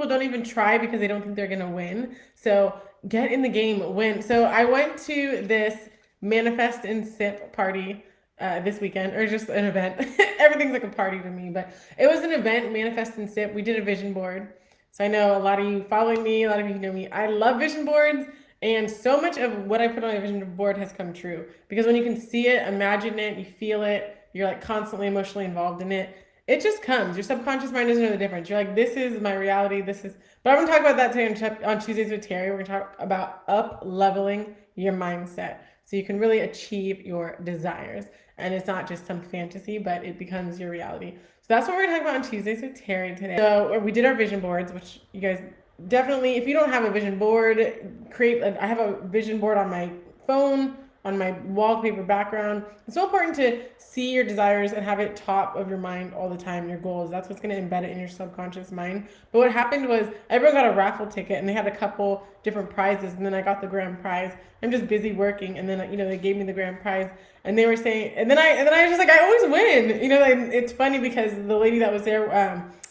people don't even try because they don't think they're gonna win. So get in the game, win. So I went to this manifest and sip party this weekend, or just an event. Everything's like a party to me, but it was an event, manifest and sip. We did a vision board. So I know a lot of you following me, a lot of you know me. I love vision boards, and so much of what I put on a vision board has come true. Because when you can see it, imagine it, you feel it, you're like constantly emotionally involved in it. It just comes. Your subconscious mind doesn't know the difference. You're like, this is my reality. This is. But I'm gonna talk about that today on Tuesdays with Terri. We're gonna talk about up leveling your mindset so you can really achieve your desires. And it's not just some fantasy, but it becomes your reality. So that's what we're gonna talk about on Tuesdays with Terri today. So we did our vision boards, which you guys definitely, if you don't have a vision board, I have a vision board on my phone, on my wallpaper background. It's so important to see your desires and have it top of your mind all the time, your goals. That's what's going to embed it in your subconscious mind. But what happened was everyone got a raffle ticket and they had a couple different prizes, and then I got the grand prize. I'm just busy working, and then they gave me the grand prize, and they were saying, and then I was just like, I always win. It's funny because the lady that was there,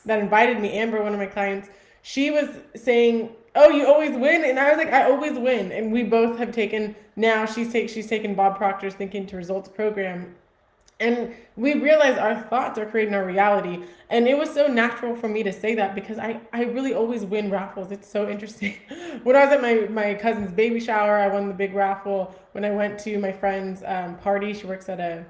that invited me, Amber, one of my clients, she was saying, oh, you always win. And I was like, I always win. And we both have taken, now she's taken Bob Proctor's Thinking to Results program. And we realize our thoughts are creating our reality. And it was so natural for me to say that because I really always win raffles. It's so interesting. When I was at my cousin's baby shower, I won the big raffle. When I went to my friend's party, she works at a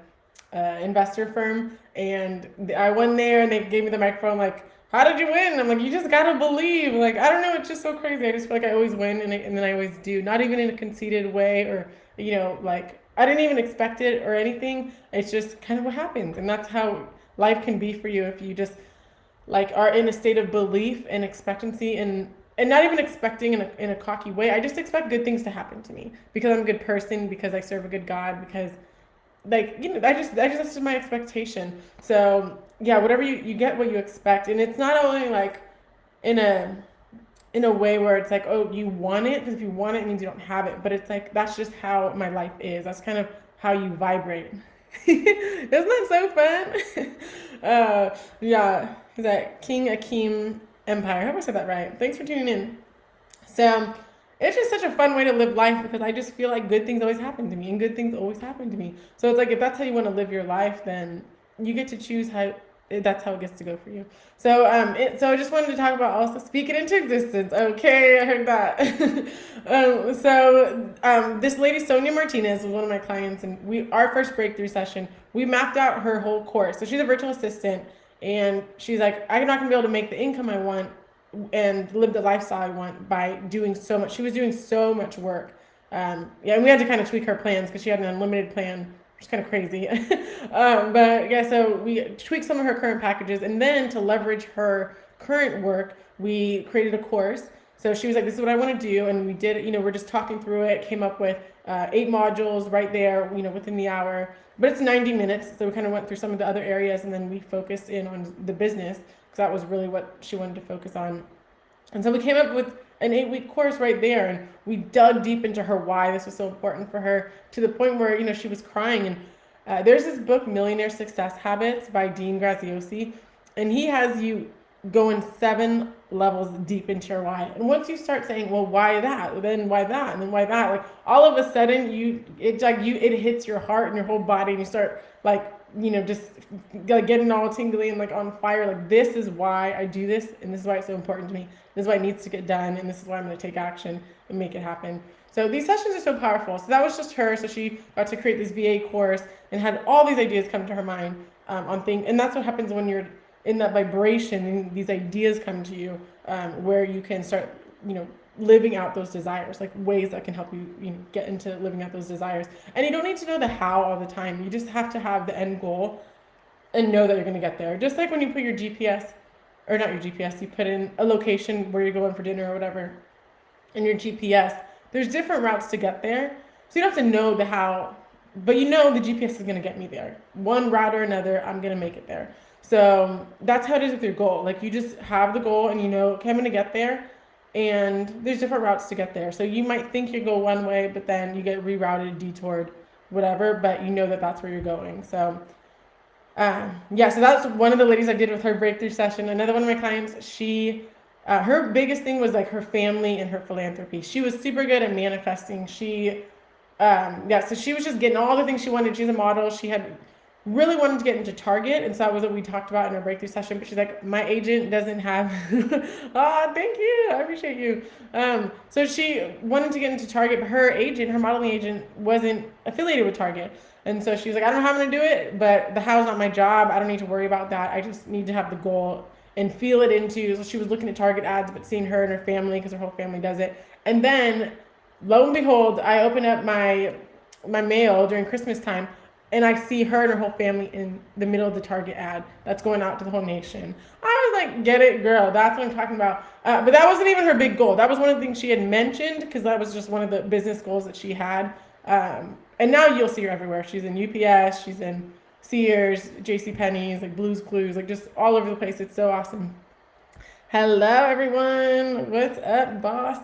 investor firm, and I won there, and they gave me the microphone like, how did you win? I'm like, you just gotta believe. Like, I don't know, it's just so crazy. I just feel like I always win, and then I always do. Not even in a conceited way, or like I didn't even expect it or anything. It's just kind of what happens, and that's how life can be for you if you just like are in a state of belief and expectancy, and not even expecting in a cocky way. I just expect good things to happen to me because I'm a good person, because I serve a good God, because I just this is my expectation. So yeah, whatever you get what you expect, and it's not only like in a way where it's like, oh, you want it, because if you want it, it means you don't have it. But it's like that's just how my life is. That's kind of how you vibrate. Isn't that so fun? Yeah, is that King Akeem Empire? I hope I said that right. Thanks for tuning in. So it's just such a fun way to live life because I just feel like good things always happen to me, and good things always happen to me. So it's like if that's how you want to live your life, then you get to choose how that's how it gets to go for you. So so I just wanted to talk about also speak it into existence. Okay, I heard that. This lady Sonia Martinez was one of my clients, and our first breakthrough session, we mapped out her whole course. So she's a virtual assistant, and she's like, I'm not gonna be able to make the income I want and live the lifestyle I want by doing so much. She was doing so much work. Yeah, and we had to kind of tweak her plans because she had an unlimited plan, which is kind of crazy. But yeah, so we tweaked some of her current packages, and then to leverage her current work, we created a course. So she was like, this is what I want to do. And we did, we're just talking through it, came up with 8 modules right there, within the hour. But it's 90 minutes. So we kind of went through some of the other areas, and then we focused in on the business because that was really what she wanted to focus on. And so we came up with an 8-week course right there, and we dug deep into her why this was so important for her, to the point where she was crying. And there's this book, Millionaire Success Habits by Dean Graziosi, and he has you going 7 levels deep into your why. And once you start saying, well, why that, then why that, and then why that, like all of a sudden it hits your heart and your whole body, and you start like just like getting all tingly and like on fire. Like, this is why I do this, and this is why it's so important to me. This is why it needs to get done, and this is why I'm going to take action and make it happen. So these sessions are so powerful. So that was just her. So she got to create this VA course and had all these ideas come to her mind on things. And that's what happens when you're in that vibration, and these ideas come to you, where you can start, living out those desires, like ways that can help you, get into living out those desires. And you don't need to know the how all the time. You just have to have the end goal and know that you're going to get there. Just like when you put your GPS, or not your GPS, you put in a location where you're going for dinner or whatever, and your GPS, there's different routes to get there. So you don't have to know the how, but the GPS is going to get me there. One route or another, I'm going to make it there. So that's how it is with your goal. Like, you just have the goal, and okay, I'm going to get there. And there's different routes to get there. So you might think you go one way, but then you get rerouted, detoured, whatever, but that's where you're going. So so that's one of the ladies I did with her breakthrough session. Another one of my clients, she Her biggest thing was like her family and her philanthropy. She was super good at manifesting. So she was just getting all the things she wanted. She's a model. She had really wanted to get into Target, and so that was what we talked about in our breakthrough session. But she's like, my agent doesn't have. Thank you, I appreciate you. So she wanted to get into Target, but her agent, her modeling agent, wasn't affiliated with Target, and so she was like, I don't know how I'm gonna do it, but the how's not my job. I don't need to worry about that. I just need to have the goal and feel it into. So she was looking at Target ads, but seeing her and her family, because her whole family does it, and then lo and behold, I open up my mail during Christmas time, and I see her and her whole family in the middle of the Target ad that's going out to the whole nation. I was like, get it, girl. That's what I'm talking about. But that wasn't even her big goal. That was one of the things she had mentioned, because that was just one of the business goals that she had. And now you'll see her everywhere. She's in UPS, she's in Sears, JCPenney's, like Blue's Clues, like just all over the place. It's so awesome. Hello, everyone. What's up, boss?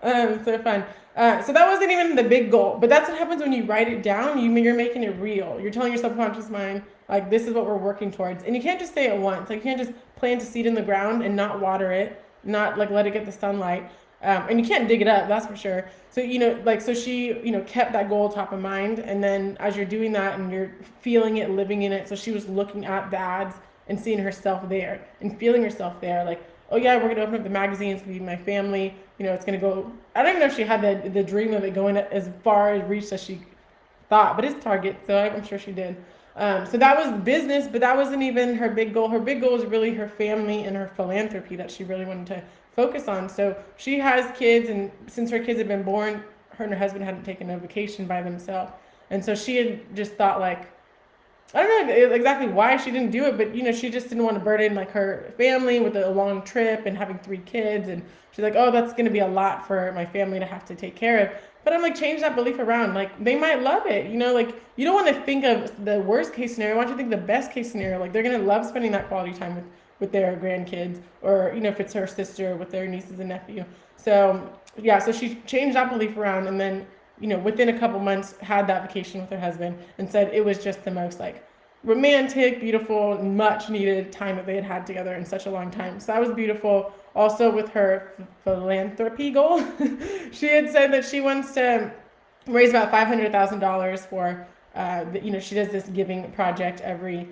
So fun. So that wasn't even the big goal, but that's what happens when you write it down. You're making it real. You're telling your subconscious mind, like, this is what we're working towards. And you can't just say it once. Like, you can't just plant a seed in the ground and not water it, not like let it get the sunlight. And you can't dig it up, that's for sure. So, so she, kept that goal top of mind. And then as you're doing that and you're feeling it, living in it, so she was looking at the ads and seeing herself there and feeling herself there. Like, oh yeah, we're going to open up the magazine. It's going to be my family. It's going to go. I don't even know if she had the dream of it going as far as reached as she thought, but it's Target, so I'm sure she did. So that was business, but that wasn't even her big goal. Her big goal was really her family and her philanthropy that she really wanted to focus on. So she has kids, and since her kids had been born, her and her husband hadn't taken a vacation by themselves. And so she had just thought, like, I don't know exactly why she didn't do it, but she just didn't want to burden like her family with a long trip and having 3 kids. And she's like, oh, that's going to be a lot for my family to have to take care of. But I'm like, change that belief around. Like, they might love it. Like, you don't want to think of the worst case scenario. I want you to think the best case scenario. Like, they're going to love spending that quality time with their grandkids, or, if it's her sister, with their nieces and nephew. So, yeah, so she changed that belief around, and then, within a couple months, had that vacation with her husband, and said it was just the most, like, romantic, beautiful, much needed time that they had together in such a long time. So that was beautiful. Also, with her philanthropy goal, she had said that she wants to raise about $500,000 for, she does this giving project every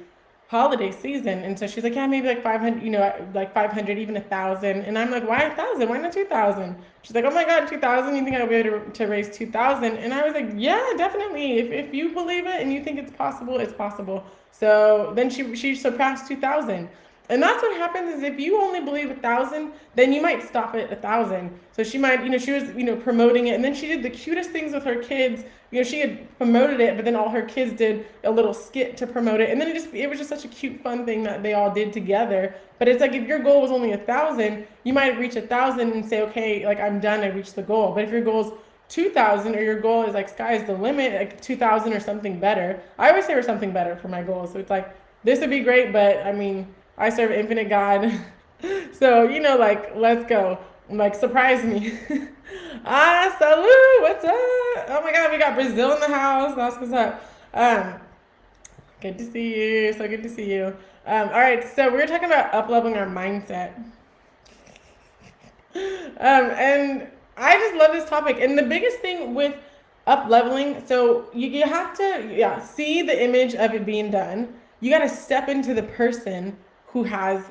holiday season. And so she's like, yeah, maybe like 500, like 500, even 1,000. And I'm like, why 1,000? Why not 2,000? She's like, oh my God, 2,000? You think I'll be able to raise 2,000? And I was like, yeah, definitely. If you believe it and you think it's possible, it's possible. So then she surpassed 2,000. And that's what happens, is if you only believe 1,000, then you might stop at 1,000. So she might, she was, promoting it. And then she did the cutest things with her kids. She had promoted it, but then all her kids did a little skit to promote it. And then it was just such a cute, fun thing that they all did together. But it's like, if your goal was only 1,000, you might reach 1,000 and say, okay, like, I'm done, I reached the goal. But if your goal is 2,000, or your goal is like, sky's the limit, like 2,000 or something better. I always say for something better for my goals. So it's like, this would be great, but I mean, I serve infinite God. So, like, let's go. Like, surprise me. Salud, what's up? Oh my God, we got Brazil in the house. That's what's up. Good to see you. So good to see you. All right, so we were talking about up-leveling our mindset. And I just love this topic. And the biggest thing with up-leveling, so you have to see the image of it being done. You got to step into the person who has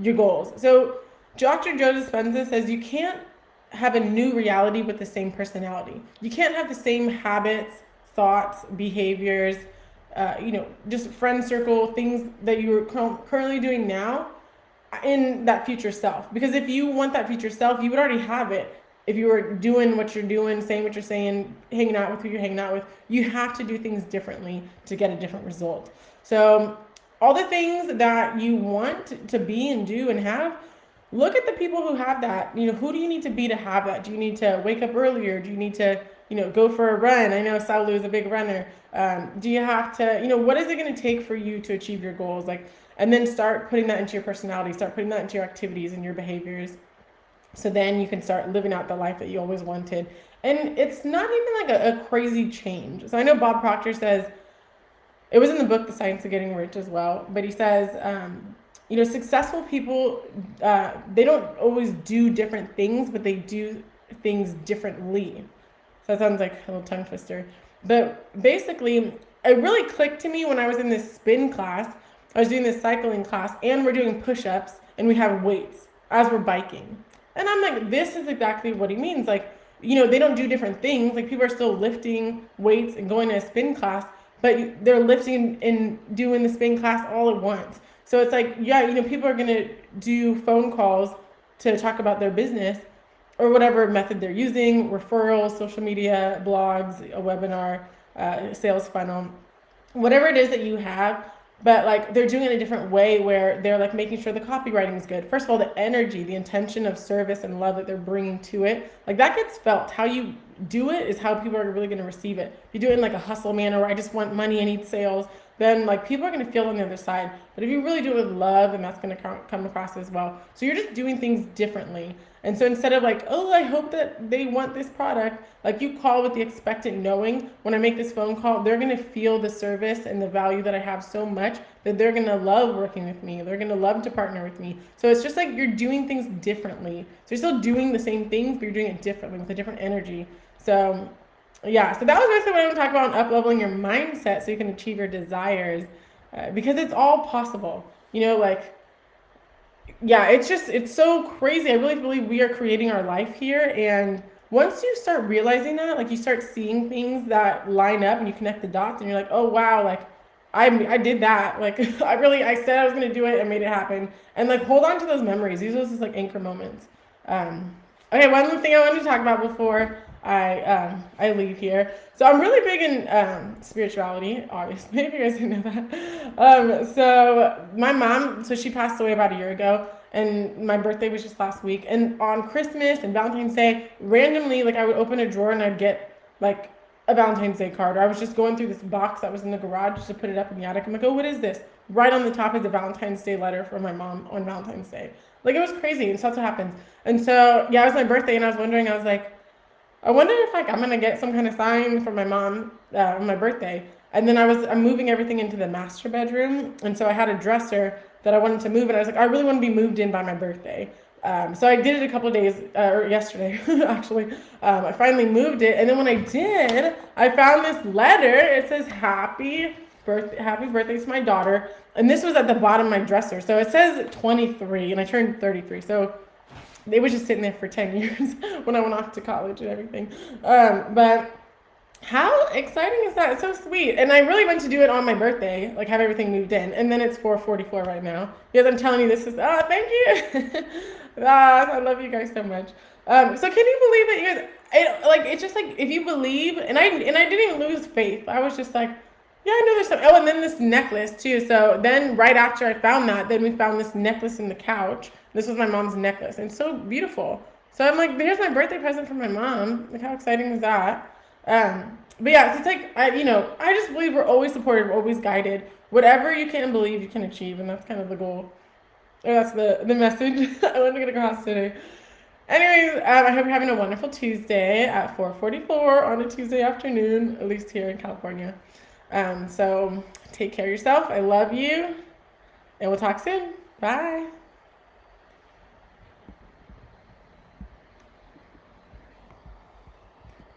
your goals. So Dr. Joe Dispenza says you can't have a new reality with the same personality. You can't have the same habits, thoughts, behaviors, just friend circle, things that you're currently doing now in that future self. Because if you want that future self, you would already have it. If you were doing what you're doing, saying what you're saying, hanging out with who you're hanging out with, you have to do things differently to get a different result. So all the things that you want to be and do and have, look at the people who have that. Who do you need to be to have that? Do you need to wake up earlier? Do you need to, go for a run? I know Saulu is a big runner. Do you have to, what is it going to take for you to achieve your goals? And then start putting that into your personality, start putting that into your activities and your behaviors. So then you can start living out the life that you always wanted. And it's not even like a crazy change. So I know Bob Proctor says, it was in the book, The Science of Getting Rich as well, but he says, successful people, they don't always do different things, but they do things differently. So that sounds like a little tongue twister. But basically, it really clicked to me when I was in this spin class. I was doing this cycling class, and we're doing push ups, and we have weights as we're biking. And I'm like, this is exactly what he means. Like, they don't do different things. Like, people are still lifting weights and going to a spin class, but they're lifting and doing the spin class all at once. So it's like, yeah, people are going to do phone calls to talk about their business or whatever method they're using, referrals, social media, blogs, a webinar, sales funnel, whatever it is that you have. But like they're doing it in a different way where they're like making sure the copywriting is good. First of all, the energy, the intention of service and love that they're bringing to it, like that gets felt. How you do it is how people are really going to receive it. If you do it in like a hustle manner where I just want money, I need sales, then like people are going to feel on the other side. But if you really do it with love, then that's going to come across as well. So you're just doing things differently. And so instead of like, oh, I hope that they want this product, like you call with the expectant knowing when I make this phone call, they're going to feel the service and the value that I have so much that they're going to love working with me. They're going to love to partner with me. So it's just like you're doing things differently. So you're still doing the same things, but you're doing it differently with a different energy. So yeah, so that was basically what I want to talk about on up-leveling your mindset so you can achieve your desires, because it's all possible. Yeah, it's so crazy. I really believe we are creating our life here. And once you start realizing that, like you start seeing things that line up and you connect the dots and you're like, oh, wow, like I did that. Like I said I was going to do it and made it happen. And like, hold on to those memories. These are just like anchor moments. Okay, one thing I wanted to talk about before I leave here. So I'm really big in spirituality, obviously, if you guys didn't know that. So my mom, so she passed away about a year ago, and my birthday was just last week. And on Christmas and Valentine's Day, randomly, like I would open a drawer and I'd get like a Valentine's Day card. Or I was just going through this box that was in the garage just to put it up in the attic. I'm like, oh, what is this? Right on the top is a Valentine's Day letter from my mom on Valentine's Day. Like it was crazy, and so that's what happens. And so yeah, it was my birthday, and I was wondering, I was like, I wonder if like I'm gonna get some kind of sign from my mom on my birthday. And then I'm moving everything into the master bedroom, and so I had a dresser that I wanted to move, and I was like, I really want to be moved in by my birthday. So I did it a couple of days, or yesterday actually. I finally moved it, and then when I did, I found this letter. It says happy birthday to my daughter, and this was at the bottom of my dresser. So it says 23, and I turned 33. So they was just sitting there for 10 years when I went off to college and everything. But how exciting is that? It's so sweet. And I really went to do it on my birthday, like have everything moved in. And then it's 4:44 right now. Because I'm telling you, this is, thank you. I love you guys so much. So can you believe that you guys, it's just like, if you believe, and I didn't even lose faith. I was just like, yeah, I know there's some, oh, and then this necklace too. So then right after I found that, then we found this necklace in the couch. This was my mom's necklace, and it's so beautiful. So I'm like, here's my birthday present from my mom. Like, how exciting is that? But yeah, so it's like, I just believe we're always supported, we're always guided. Whatever you can believe, you can achieve, and that's kind of the goal. Or that's the message I wanted to get across today. Anyways, I hope you're having a wonderful Tuesday at 4:44 on a Tuesday afternoon, at least here in California. So take care of yourself. I love you, and we'll talk soon. Bye.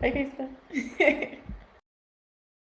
Bye, Facebook.